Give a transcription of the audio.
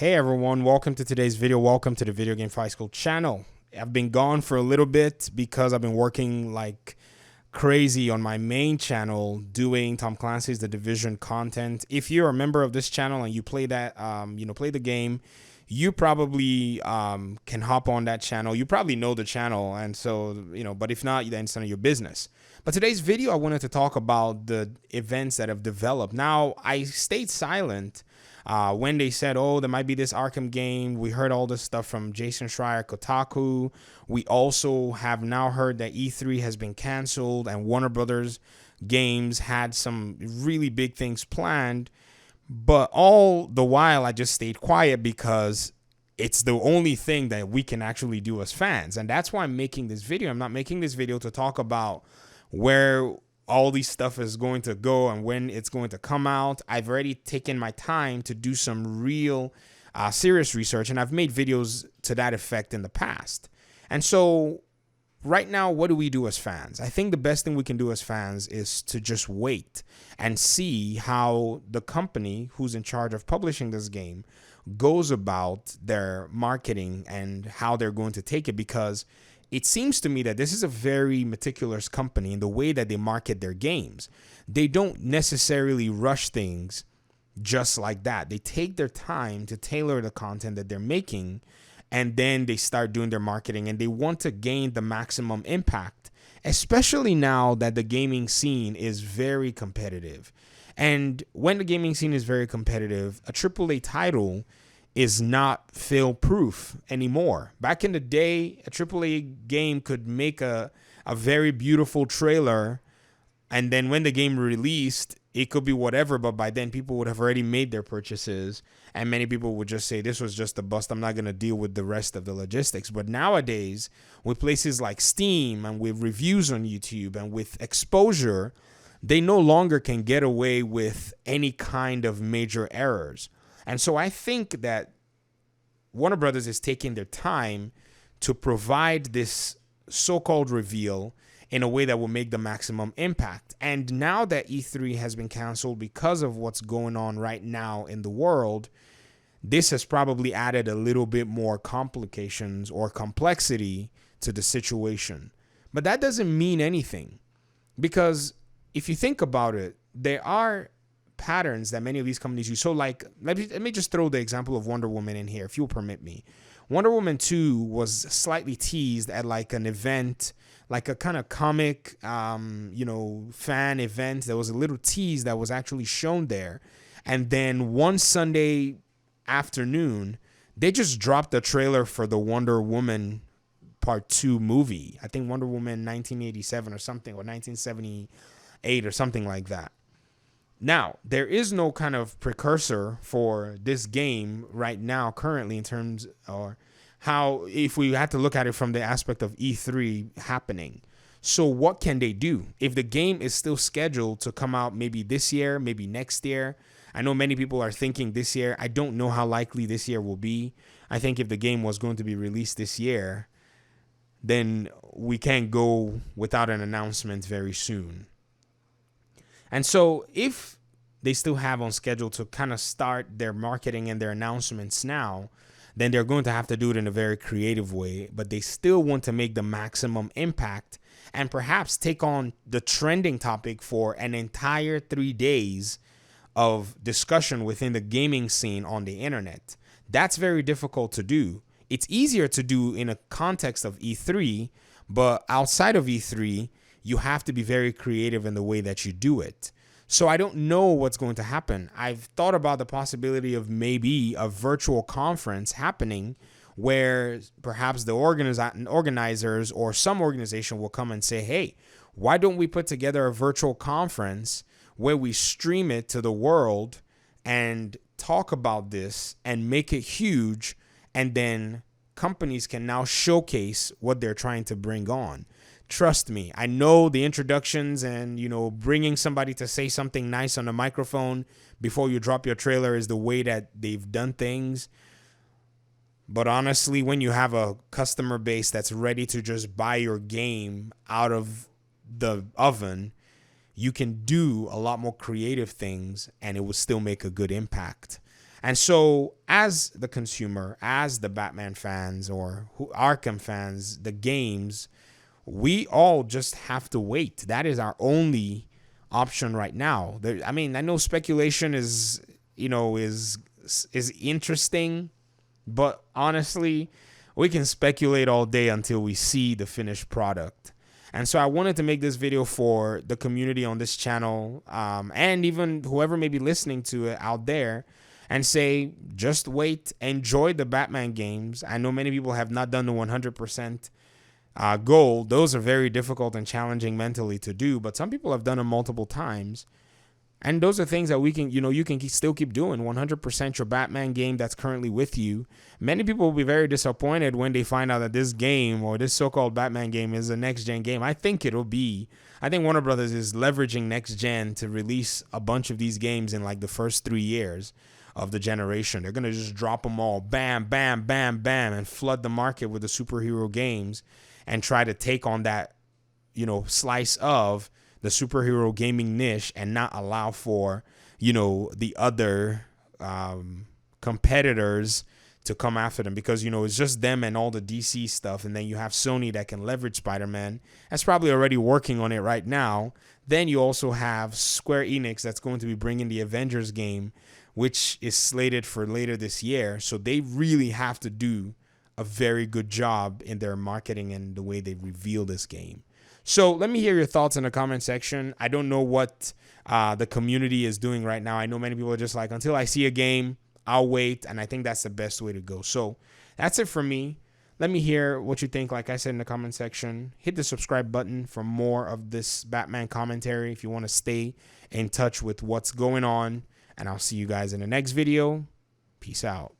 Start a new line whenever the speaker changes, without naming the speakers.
Hey everyone, welcome to today's video. Welcome to the VGFightSchool channel. I've been gone for a little bit because I've been working like crazy on my main channel doing Tom Clancy's The Division content. If you're a member of this channel and you play that, play the game, you probably can hop on that channel. You probably know the channel, and so, but if not, then it's none of your business. But today's video, I wanted to talk about the events that have developed. Now, I stayed silent when they said, oh, there might be this Arkham game. We heard all this stuff from Jason Schreier, Kotaku. We also have now heard that E3 has been canceled and Warner Brothers Games had some really big things planned. But all the while, I just stayed quiet because it's the only thing that we can actually do as fans. And that's why I'm making this video. I'm not making this video to talk about where all these stuff is going to go and when it's going to come out. I've already taken my time to do some real serious research, and I've made videos to that effect in the past. And so right now, what do we do as fans? I think the best thing we can do as fans is to just wait and see how the company who's in charge of publishing this game goes about their marketing and how they're going to take it, because it seems to me that this is a very meticulous company in the way that they market their games. They don't necessarily rush things just like that. They take their time to tailor the content that they're making, and then they start doing their marketing, and they want to gain the maximum impact, especially now that the gaming scene is very competitive. And when the gaming scene is very competitive, a AAA title is not fail-proof anymore. Back in the day, a AAA game could make a very beautiful trailer, and then when the game released, it could be whatever, but by then people would have already made their purchases, and many people would just say, this was just a bust, I'm not going to deal with the rest of the logistics. But nowadays, with places like Steam and with reviews on YouTube and with exposure, they no longer can get away with any kind of major errors. And so I think that Warner Brothers is taking their time to provide this so-called reveal in a way that will make the maximum impact. And now that E3 has been canceled because of what's going on right now in the world, this has probably added a little bit more complications or complexity to the situation. But that doesn't mean anything, because if you think about it, there are patterns that many of these companies use. So like, let me just throw the example of Wonder Woman in here, if you'll permit me. Wonder Woman 2 was slightly teased at like an event, like a kind of comic, fan event. There was a little tease that was actually shown there. And then one Sunday afternoon, they just dropped the trailer for the Wonder Woman Part 2 movie. I think Wonder Woman 1987 or something, or 1978 or something like that. Now, there is no kind of precursor for this game right now currently in terms or how, if we had to look at it from the aspect of E3 happening. So what can they do? If the game is still scheduled to come out maybe this year, maybe next year. I know many people are thinking this year. I don't know how likely this year will be. I think if the game was going to be released this year, then we can't go without an announcement very soon. And so if they still have on schedule to kind of start their marketing and their announcements now, then they're going to have to do it in a very creative way. But they still want to make the maximum impact and perhaps take on the trending topic for an entire 3 days of discussion within the gaming scene on the internet. That's very difficult to do. It's easier to do in a context of E3, but outside of E3, you have to be very creative in the way that you do it. So I don't know what's going to happen. I've thought about the possibility of maybe a virtual conference happening where perhaps the organizers or some organization will come and say, hey, why don't we put together a virtual conference where we stream it to the world and talk about this and make it huge, and then companies can now showcase what they're trying to bring on. Trust me, I know the introductions and, bringing somebody to say something nice on a microphone before you drop your trailer is the way that they've done things. But honestly, when you have a customer base that's ready to just buy your game out of the oven, you can do a lot more creative things and it will still make a good impact. And so as the consumer, as the Batman fans or Arkham fans, the games, we all just have to wait. That is our only option right now. I mean, I know speculation is interesting, but honestly, we can speculate all day until we see the finished product. And so I wanted to make this video for the community on this channel, and even whoever may be listening to it out there, and say, just wait, enjoy the Batman games. I know many people have not done the 100% goal. Those are very difficult and challenging mentally to do, but some people have done them multiple times. And those are things that we can, you can still keep doing. 100% your Batman game that's currently with you. Many people will be very disappointed when they find out that this game or this so-called Batman game is a next-gen game. I think Warner Brothers is leveraging next-gen to release a bunch of these games in like the first 3 years of the generation. They're going to just drop them all, bam, bam, bam, bam, and flood the market with the superhero games and try to take on that, slice of the superhero gaming niche and not allow for, the other competitors to come after them, because, it's just them and all the DC stuff. And then you have Sony that can leverage Spider-Man. That's probably already working on it right now. Then you also have Square Enix that's going to be bringing the Avengers game, which is slated for later this year. So they really have to do a very good job in their marketing and the way they reveal this game. So let me hear your thoughts in the comment section. I don't know what the community is doing right now. I know many people are just like, until I see a game, I'll wait. And I think that's the best way to go. So that's it for me. Let me hear what you think, like I said, in the comment section. Hit the subscribe button for more of this Batman commentary if you want to stay in touch with what's going on. And I'll see you guys in the next video. Peace out.